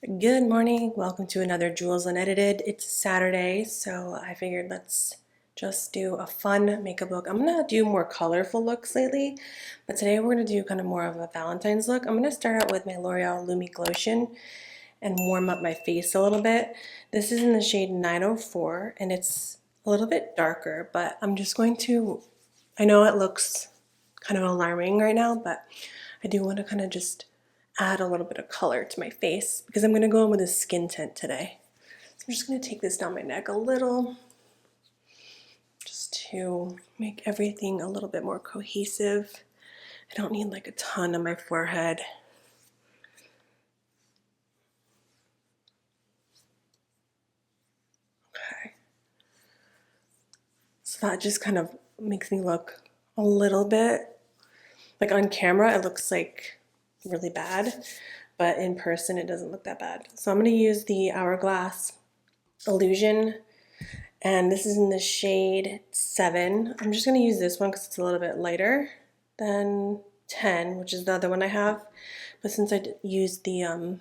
Good morning. Welcome to another Jules Unedited. It's Saturday, so I figured let's just do a fun makeup look. I'm gonna do more colorful looks lately, but today we're gonna do kind of more of a Valentine's look. I'm gonna start out with my L'Oreal Lumi Glotion and warm up my face a little bit. This is in the shade 904 and it's a little bit darker, but I'm just going to, I know it looks kind of alarming right now, but I do want to kind of just add a little bit of color to my face because I'm going to go in with a skin tint today. So I'm just going to take this down my neck a little just to make everything a little bit more cohesive. I don't need like a ton on my forehead. Okay. So that just kind of makes me look a little bit, like on camera it looks like really bad, but in person it doesn't look that bad. So I'm going to use the Hourglass Illusion, and this is in the shade 7. I'm just going to use this one because it's a little bit lighter than 10, which is the other one I have. But since I used the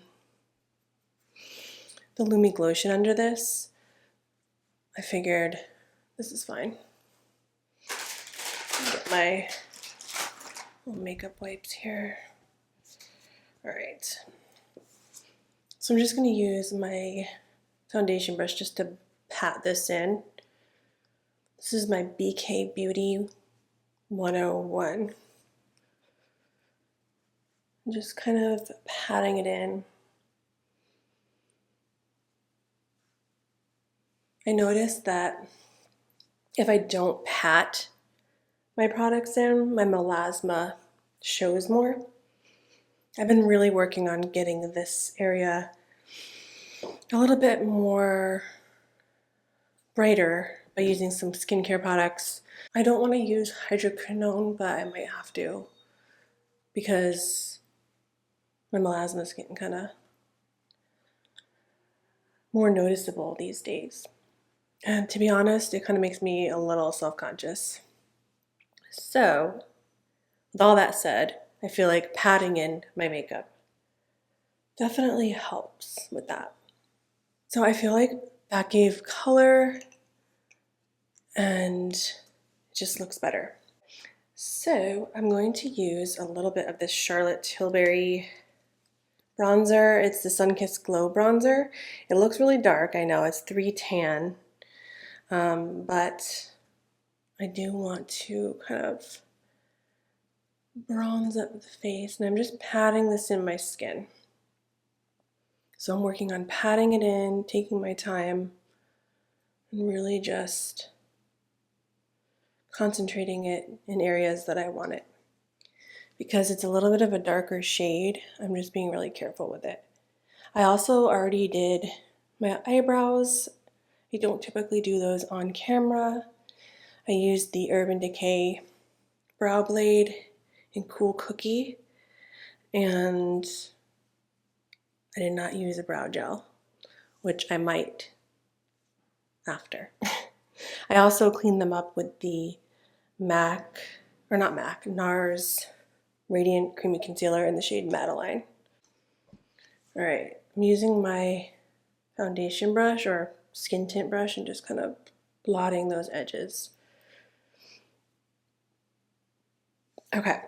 Lumi Glotion under this, I figured this is fine. Get my little makeup wipes here. All right. So I'm just going to use my foundation brush just to pat this in. This is my BK Beauty 101. I'm just kind of patting it in. I noticed that if I don't pat my products in, my melasma shows more. I've been really working on getting this area a little bit more brighter by using some skincare products. I don't want to use hydroquinone, but I might have to because my melasma is getting kind of more noticeable these days. And to be honest, it kind of makes me a little self-conscious. So, with all that said, I feel like patting in my makeup definitely helps with that. So I feel like that gave color and it just looks better. So I'm going to use a little bit of this Charlotte Tilbury bronzer. It's the Sunkissed Glow bronzer. It looks really dark, I know, it's 3 tan, but I do want to kind of bronze up the face, and I'm just patting this in my skin. So I'm working on patting it in, taking my time, and really just concentrating it in areas that I want it. Because it's a little bit of a darker shade, I'm just being really careful with it. I also already did my eyebrows. I don't typically do those on camera. I used the Urban Decay Brow Blade in Cool Cookie, and I did not use a brow gel, which I might after. I also cleaned them up with the NARS Radiant Creamy Concealer in the shade Madeline. All right, I'm using my foundation brush or skin tint brush and just kind of blotting those edges. Okay.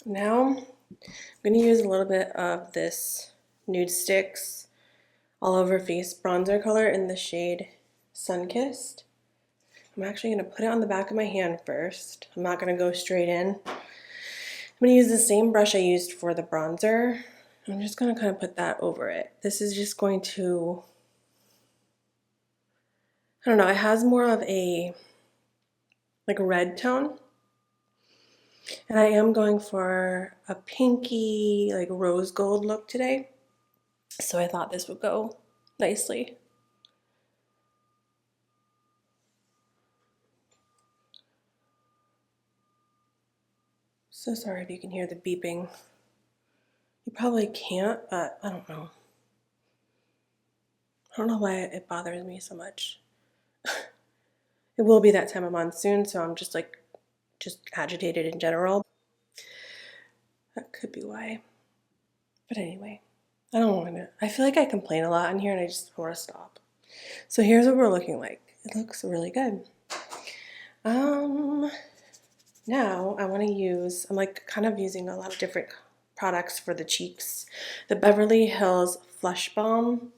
Now I'm going to use a little bit of this Nude Sticks All Over Face bronzer color in the shade Sunkissed. I'm actually going to put it on the back of my hand first. I'm not going to go straight in. I'm going to use the same brush I used for the bronzer. I'm just going to kind of put that over it. This is just going to, I don't know, it has more of a like a red tone. And I am going for a pinky, like rose gold look today. So I thought this would go nicely. So sorry if you can hear the beeping. You probably can't, but I don't know. I don't know why it bothers me so much. It will be that time of month soon, so I'm just agitated in general. That could be why. But anyway, I don't want to. I feel like I complain a lot in here and I just want to stop. So here's what we're looking like. It looks really good. Now I want to use, I'm like kind of using a lot of different products for the cheeks. The Beverly Hills Flush Balm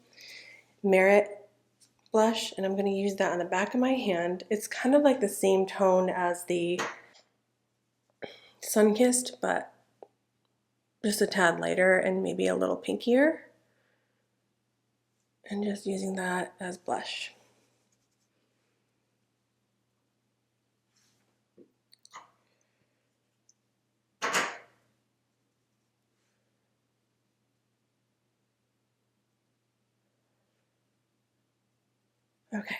Merit blush, and I'm going to use that on the back of my hand. It's kind of like the same tone as the Sunkissed, but just a tad lighter and maybe a little pinkier. And just using that as blush. Okay.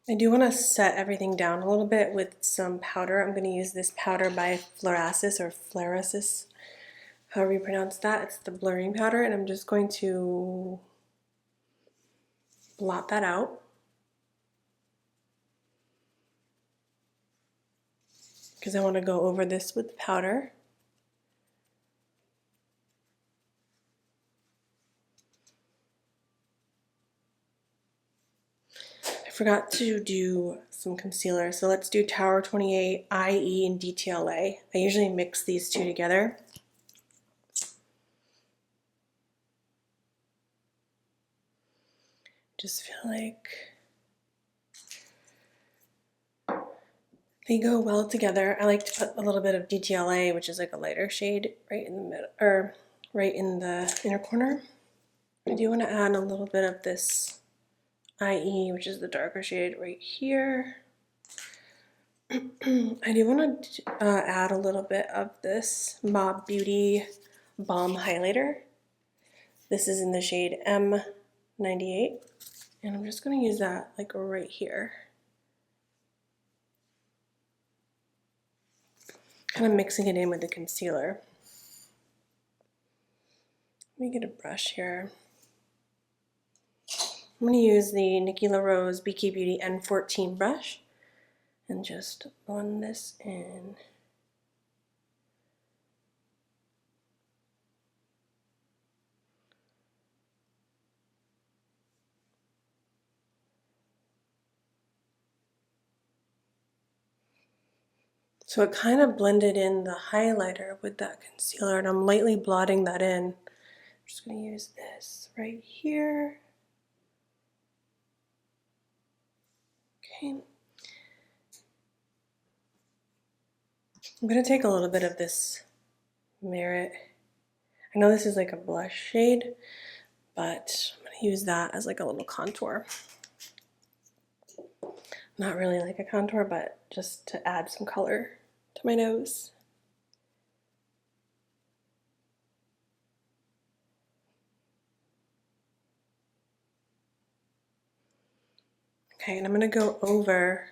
I do want to set everything down a little bit with some powder. I'm going to use this powder by Fluorasis or Fluorasis, however you pronounce that. It's the blurring powder, and I'm just going to blot that out. Because I want to go over this with the powder. I forgot to do some concealer, so let's do Tower 28, IE, and DTLA. I usually mix these two together. Just feel like they go well together. I like to put a little bit of DTLA, which is like a lighter shade, right in the middle, or right in the inner corner. I do want to add a little bit of this IE, which is the darker shade right here. I do want to add a little bit of this Mob Beauty Balm Highlighter. This is in the shade M98, and I'm just going to use that like right here. Kind of mixing it in with the concealer. Let me get a brush here. I'm going to use the Nikki LaRose BK Beauty N14 brush and just blend this in. So it kind of blended in the highlighter with that concealer, and I'm lightly blotting that in. I'm just going to use this right here. Okay. I'm going to take a little bit of this Merit. I know this is like a blush shade, but I'm going to use that as like a little contour. Not really like a contour, but just to add some color to my nose. Okay, and I'm going to go over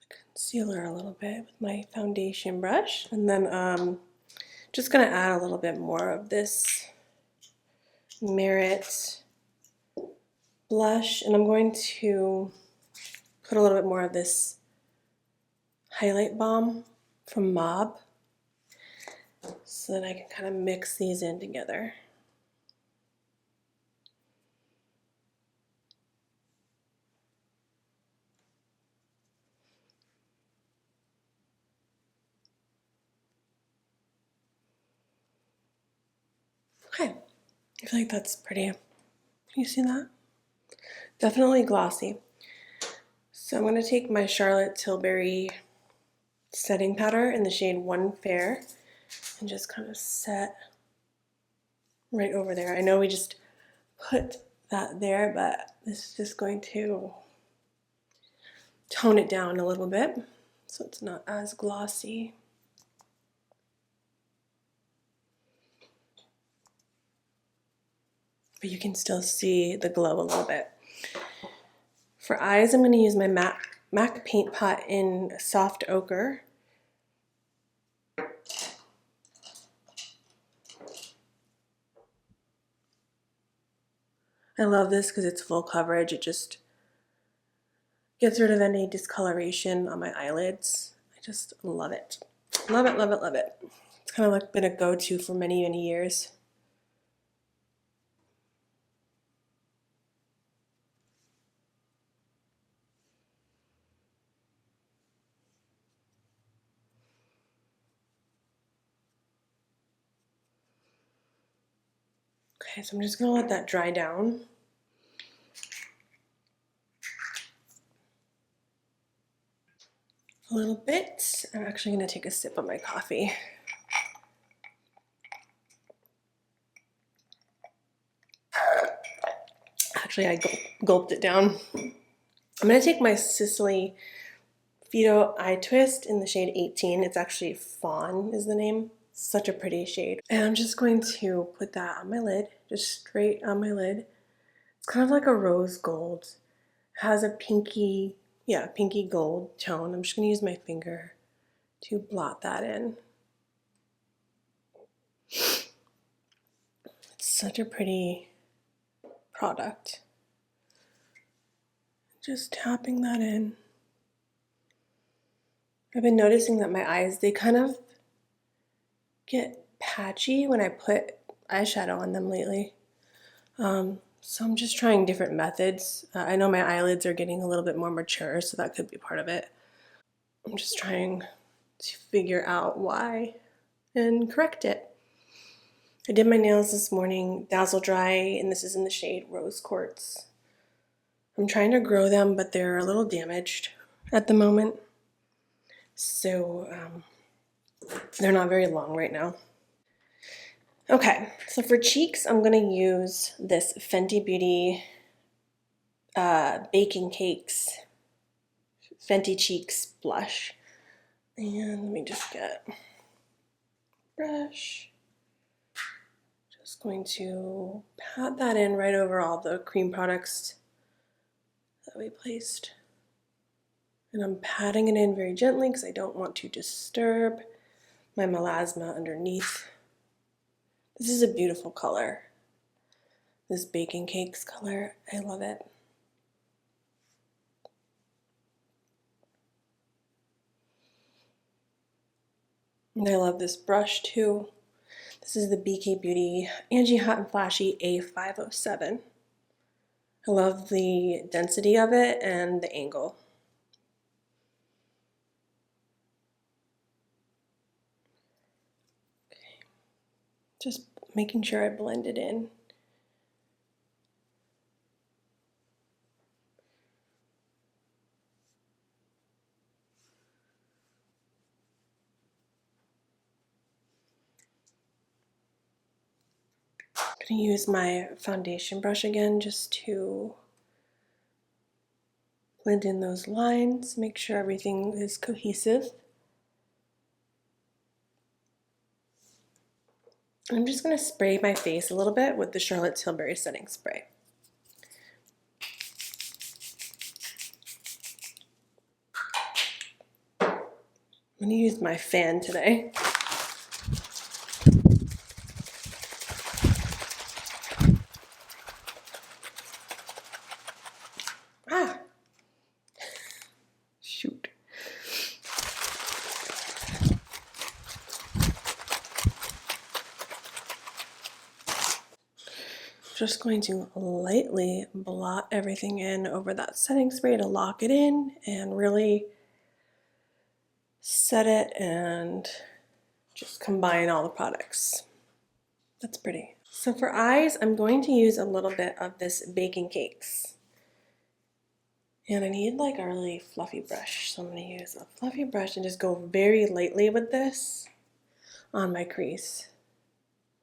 the concealer a little bit with my foundation brush, and then just going to add a little bit more of this Merit blush, and I'm going to put a little bit more of this highlight balm from Mob so that I can kind of mix these in together. Okay, I feel like that's pretty. Can you see that? Definitely glossy. So I'm going to take my Charlotte Tilbury setting powder in the shade One Fair and just kind of set right over there. I know we just put that there, but this is just going to tone it down a little bit so it's not as glossy. But you can still see the glow a little bit. For eyes, I'm going to use my MAC Paint Pot in Soft Ochre. I love this because it's full coverage. It just Gets rid of any discoloration on my eyelids. I just love it. Love it, love it, love it. It's kind of like been a go-to for many, many years. Okay, so I'm just gonna let that dry down. A little bit. I'm actually gonna take a sip of my coffee. Actually, I gulped it down. I'm gonna take my Sicily Fido Eye Twist in the shade 18. It's actually Fawn is the name. Such a pretty shade. And I'm just going to put that on my lid, just straight on my lid. It's kind of like a rose gold. It has a pinky, yeah, pinky gold tone. I'm just gonna use my finger to blot that in. It's such a pretty product. Just tapping that in. I've been noticing that my eyes, they kind of get patchy when I put eyeshadow on them lately. So I'm just trying different methods. I know my eyelids are getting a little bit more mature, so that could be part of it. I'm just trying to figure out why and correct it. I did my nails this morning, Dazzle Dry, and this is in the shade Rose Quartz. I'm trying to grow them, but they're a little damaged at the moment. So they're not very long right now. Okay, so for cheeks, I'm gonna use this Fenty Beauty Baking Cakes Fenty Cheeks blush. And let me just get a brush. Just going to pat that in right over all the cream products that we placed. And I'm patting it in very gently because I don't want to disturb my melasma underneath. This is a beautiful color. This Baking Cakes color, I love it. And I love this brush too. This is the BK Beauty Angie Hot and Flashy A507. I love the density of it and the angle. Okay. Just making sure I blend it in. I'm going to use my foundation brush again just to blend in those lines, make sure everything is cohesive. I'm just going to spray my face a little bit with the Charlotte Tilbury setting spray. I'm going to use my fan today. Ah! Shoot. Just going to lightly blot everything in over that setting spray to lock it in and really set it and just combine all the products. That's pretty. So for eyes, I'm going to use a little bit of this Baking Cakes. And I need like a really fluffy brush. So I'm going to use a fluffy brush and just go very lightly with this on my crease.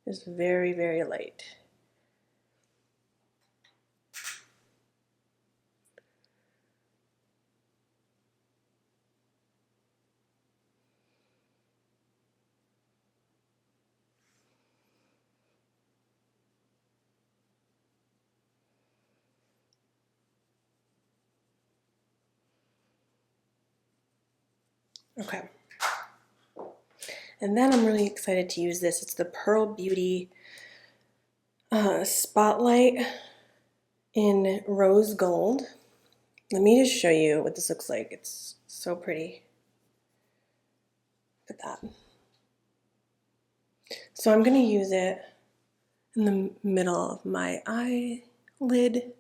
Just very, very light. Okay. And then I'm really excited to use this. It's the Pearl Beauty Spotlight in Rose Gold. Let me just show you what this looks like. It's so pretty. Look at that. So I'm going to use it in the middle of my eyelid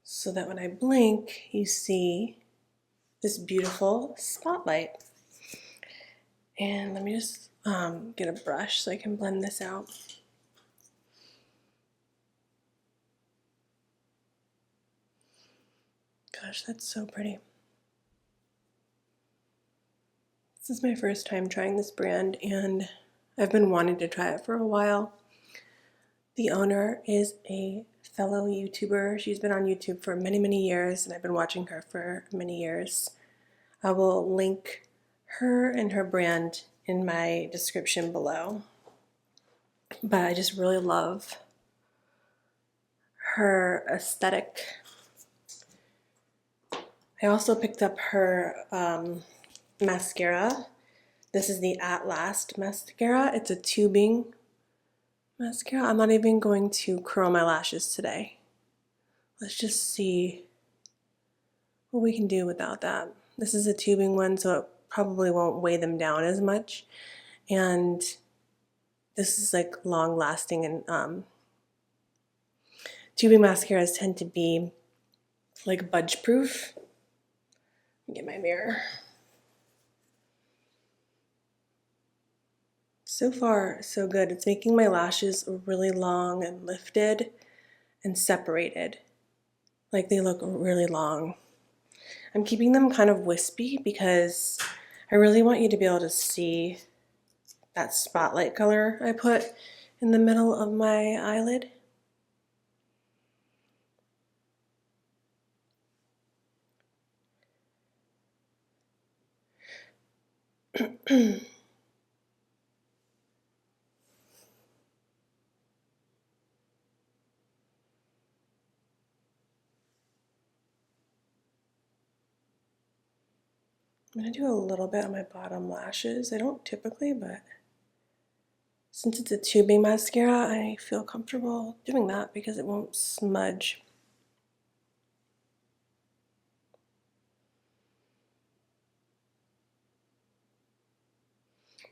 so that when I blink, you see this beautiful spotlight. And let me just get a brush so I can blend this out. Gosh, that's so pretty. This is my first time trying this brand, and I've been wanting to try it for a while. The owner is a fellow YouTuber. She's been on YouTube for many, many years, and I've been watching her for many years. I will link her and her brand in my description below. But I just really love her aesthetic. I also picked up her mascara. This is the At Last mascara. It's a tubing mascara. I'm not even going to curl my lashes today. Let's just see what we can do without that. This is a tubing one, so it probably won't weigh them down as much. And this is like long lasting, and tubing mascaras tend to be like budge proof. Get my mirror. So far, so good. It's making my lashes really long and lifted and separated. Like they look really long. I'm keeping them kind of wispy because I really want you to be able to see that spotlight color I put in the middle of my eyelid. I'm going to do a little bit on my bottom lashes. I don't typically, but since it's a tubing mascara, I feel comfortable doing that because it won't smudge.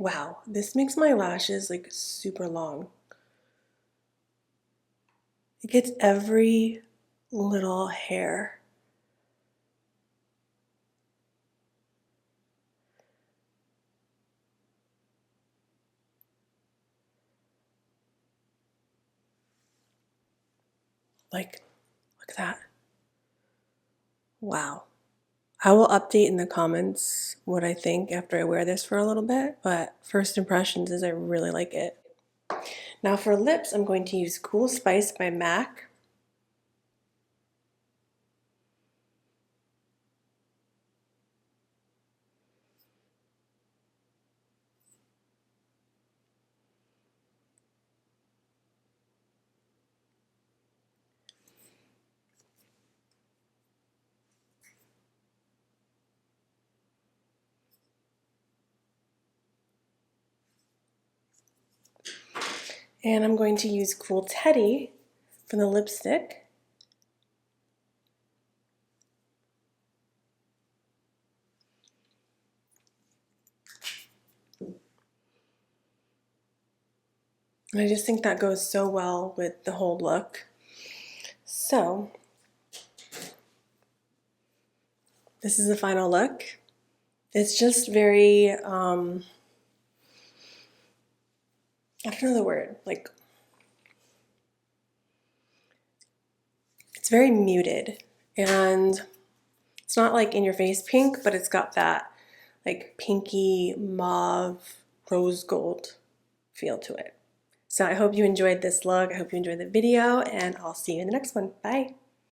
Wow, this makes my lashes like super long. It gets every little hair. Like, look at that. Wow. I will update in the comments what I think after I wear this for a little bit, but first impressions is I really like it. Now for lips, I'm going to use Cool Spice by MAC. And I'm going to use Cool Teddy for the lipstick. And I just think that goes so well with the whole look. So, this is the final look. It's just very, I don't know the word, like, it's very muted. And it's not like in your face pink, but it's got that like pinky mauve rose gold feel to it. So I hope you enjoyed this look. I hope you enjoyed the video, and I'll see you in the next one. Bye.